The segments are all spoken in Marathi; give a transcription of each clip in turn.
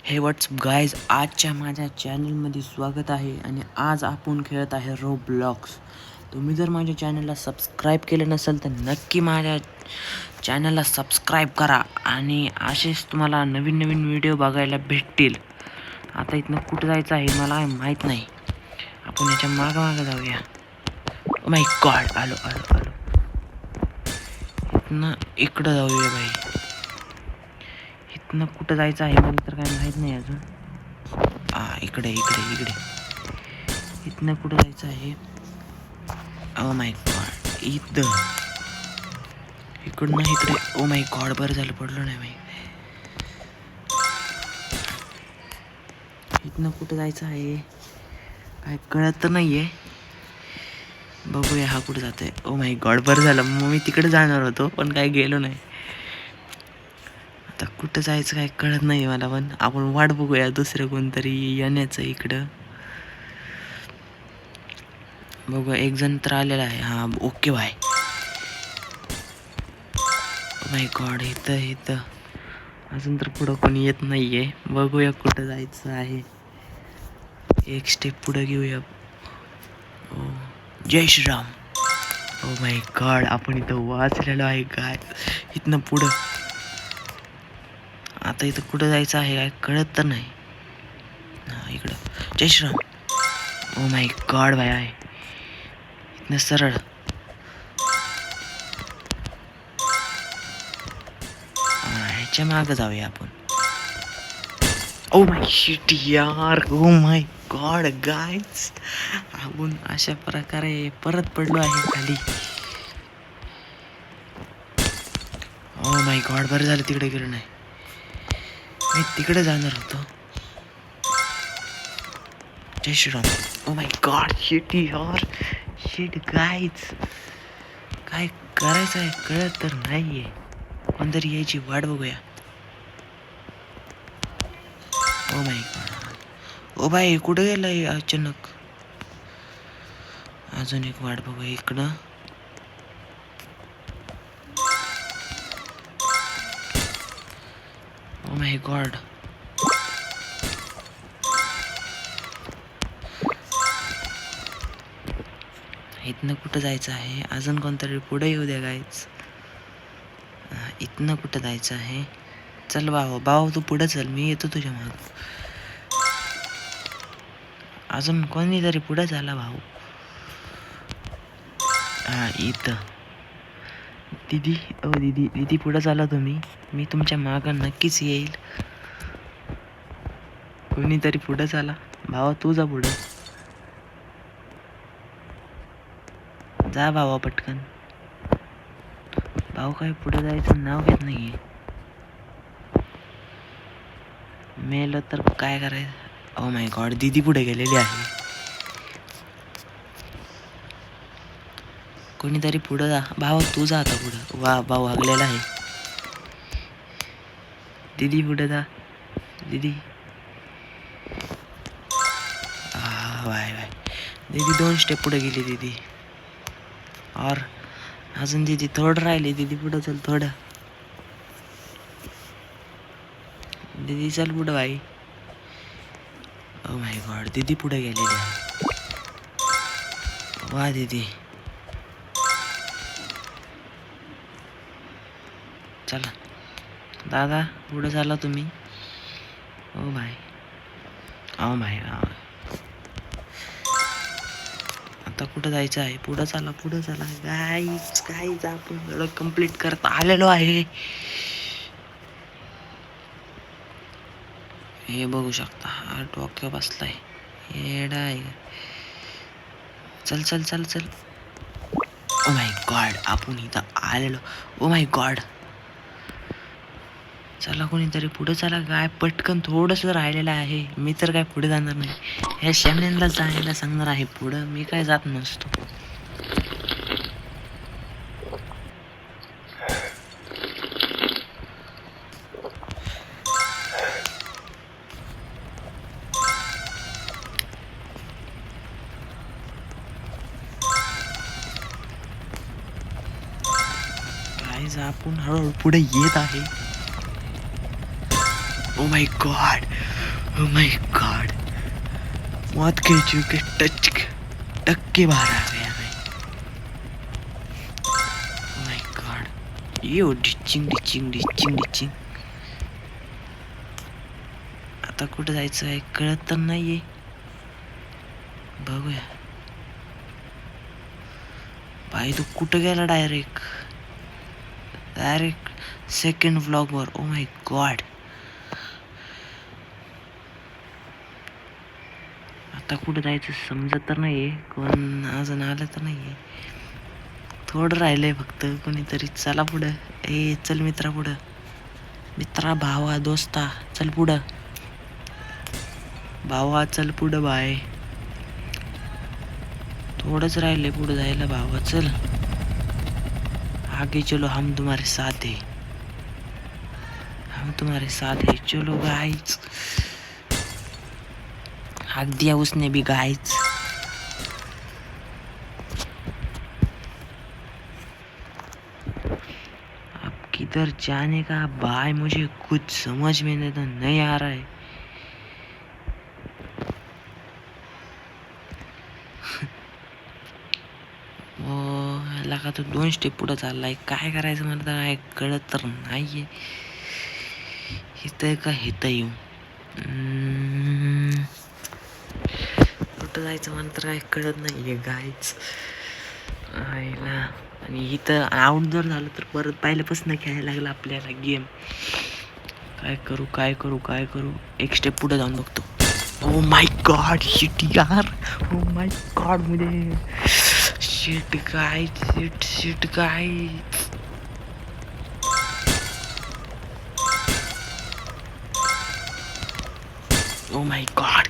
हे व्हॉट्सअप गाईज, आजच्या माझ्या चॅनलमध्ये स्वागत आहे. आणि आज आपण खेळत आहे रोब्लॉक्स. तुम्ही जर माझ्या चॅनलला सबस्क्राईब केलं नसेल तर नक्की माझ्या चॅनलला सबस्क्राईब करा आणि असेच तुम्हाला नवीन नवीन व्हिडिओ बघायला भेटतील. आता इथनं कुठं जायचं आहे मला माहीत नाही. आपण याच्या मागं जाऊया. ओ माय गॉड, आलो आलो आलो. इथनं इकडं जाऊया बाई. इथनं कुठं जायचं आहे मला तर काय माहीत नाही अजून. इकडे इकडे इकडे इथनं कुठं जायचं आहे. ओ माय गॉड, इथं इकडनं इकडे. ओ माय गॉड, बरं झालं पडलो नाही माही. इथनं कुठं जायचं आहे काय कळत तर नाहीये. बघूया हा कुठं जातोय. ओ माय गॉड, बरं झालं. मग मी तिकडे जाणार होतो पण काय गेलो नाही. आता कुठं जायचं काय कळत नाही मला. पण आपण वाट बघूया दुसरं कोणतरी येण्याचं इकडं. बघूया, एक जण तर आलेला आहे. हा ओके बाय. माय गॉड, इथं अजून तर पुढं कोणी येत नाहीये. बघूया कुठं जायचं आहे. एक स्टेप पुढं घेऊया. ओ जय श्रीराम. ओ माय गॉड, आपण इथं वाचलेलो आहे काय. इथनं पुढं आता इथं कुठं जायचं आहे काय कळत तर नाही. हा इकडं. जय श्रीराम. ओ माय गॉड भाई आहे. इथनं सरळ. ह्याच्या मागं जाऊया आपण. ओ माय शिट यार. ओ माय गॉड गाईज, आपण अशा प्रकारे परत पडलो आहे खाली. ओ माय गॉड, बरं झालं तिकडे गेलो नाही. मी तिकडे जाणार होतो. Jai Shri Ram. Oh my god, shit यार. शिट गाईज, काय करायचं आहे कळत तर नाहीये. कोणतरी यायची वाट बघूया. ओ माय गॉड. ओ भाई कुठं गेलाय अचानक. अजून एक वाट बघूया इकडं. ओ माय गॉड. इथनं कुठं जायचं आहे. अजून कोणतरी पुढे येऊ द्या गाईच. इथनं कुठं जायचं आहे. चल भाऊ तू पुढे चल, मी येतो तुझ्या माग. अजून कोणीतरी पुढे झाला भाऊ. इथं दीदी. ओ दीदी दीदी पुढे चाला तुम्ही. मी तुमच्या मागं नक्कीच येईल. कोणीतरी पुढे चाला. भावा तू जा पुढं. जा भावा पटकन. भाऊ काय पुढे जायचं नाव घेत नाहीये. मेलं तर काय करायचं. ओ माय गॉड, दीदी पुढे गेलेली आहे. कोणीतरी पुढं जा. भाऊ तू जा आता पुढं. वा भाऊ हागलेला आहे. दीदी पुढे जा. दीदी. Y Y. दीदी 2 स्टेप पुढे गेली दीदी. और अजून दीदी थोडं राहिले. दीदी पुढं चल थोडं. दीदी चल पुढं भाई. ओ माय गॉड, दीदी पुढे गेलेली आहे. वा दीदी. चला दादा पुढे झाला तुम्ही. ओ भाई. Oh my. आता कुठं जायचं आहे. पुढं चला पुढं चला गाईच. काहीच आपण सगळं कंप्लीट करत आलेलो आहे. हे बघू शकता, हा डोक्यावर बसलाय. येडा आहे. चल चल चल चल. ओ माय गॉड, आपण इथं आलेलो. ओ माय गॉड. चला कोणीतरी पुढे चला. काय पटकन थोडंसं राहिलेलं आहे. मी तर काय पुढे जाणार नाही. ह्या शॅनेलला जायला सांगणार आहे पुढं. मी काय जात नसतो. आपण हळूहळू पुढे येत आहे. ओ my God, O my God, मौत के चुके टच के बाहर आ गया मैं. ओ माय गॉड, यो डिचिंग. आता कुठं जायचं आहे कळत तर नाहीये. बघूया. भाई तू कुठं गेला डायरेक्ट सेकंड व्लॉगवर. Oh my God. आता कुठं जायचं समजत तर नाहीये. कोण अजून आलं तर नाहीये. थोडं राहिलंय फक्त. कोणीतरी चला पुढं. ए चल मित्रा पुढं. मित्रा, भावा, दोस्ता चल पुढं. भावा चल पुढं बाय. थोडंच राहिलंय पुढं जायला भावा. चल आगे चलो, हम तुम्हारे साथ है. चलो गाइस. हाक दिया उसने भी गाइस. अब किधर जाने का भाई, मुझे कुछ समझ में तो नहीं आ रहा है. लगा तो 2 स्टेप पुढे चाललाय. काय करायचं मला तर काय कळत तर नाहीये. इथं का इथं येऊ. कुठं जायचं मला तर काय कळत नाहीये गाईच. आणि इथं आउट जर झालं तर परत पहिल्यापासून खेळायला लागला आपल्याला गेम. काय करू. एक स्टेप पुढे जाऊन बघतो. ओ माय गॉड, शिट यार. ओ माय गॉड, मुझे shit guys. O my god,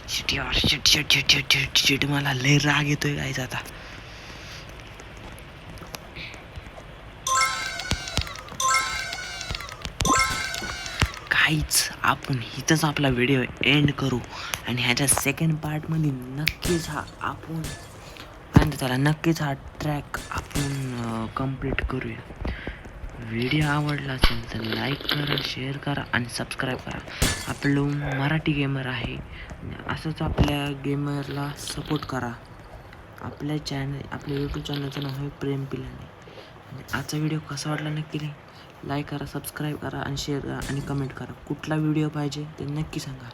shit यार. शिट मला लय राग येतोय गाईज आता. काहीच आपण इथंच आपला व्हिडिओ एंड करू. आणि ह्याच्या सेकंड पार्टमध्ये नक्कीच नक्कीच हा ट्रॅक आपण कंप्लीट करूया. व्हिडिओ आवडला असेल तर लाईक करा, शेअर करा आणि सबस्क्राईब करा. आपलं मराठी गेमर आहे. असंच आपल्या गेमरला सपोर्ट करा. आपल्या यूट्यूब चॅनलचं नाव आहे प्रेम पिलानी. आणि आजचा व्हिडिओ कसा वाटला नक्की लाईक करा, सबस्क्राईब करा आणि शेअर करा आणि कमेंट करा. कुठला व्हिडिओ पाहिजे ते नक्की सांगा.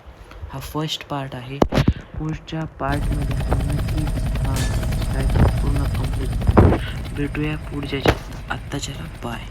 हा फर्स्ट पार्ट आहे. पुढच्या पार्टमध्ये नक्कीच पूर्ण कंप्लीट भेटूया पुढच्या. आत्ताच्या बाय.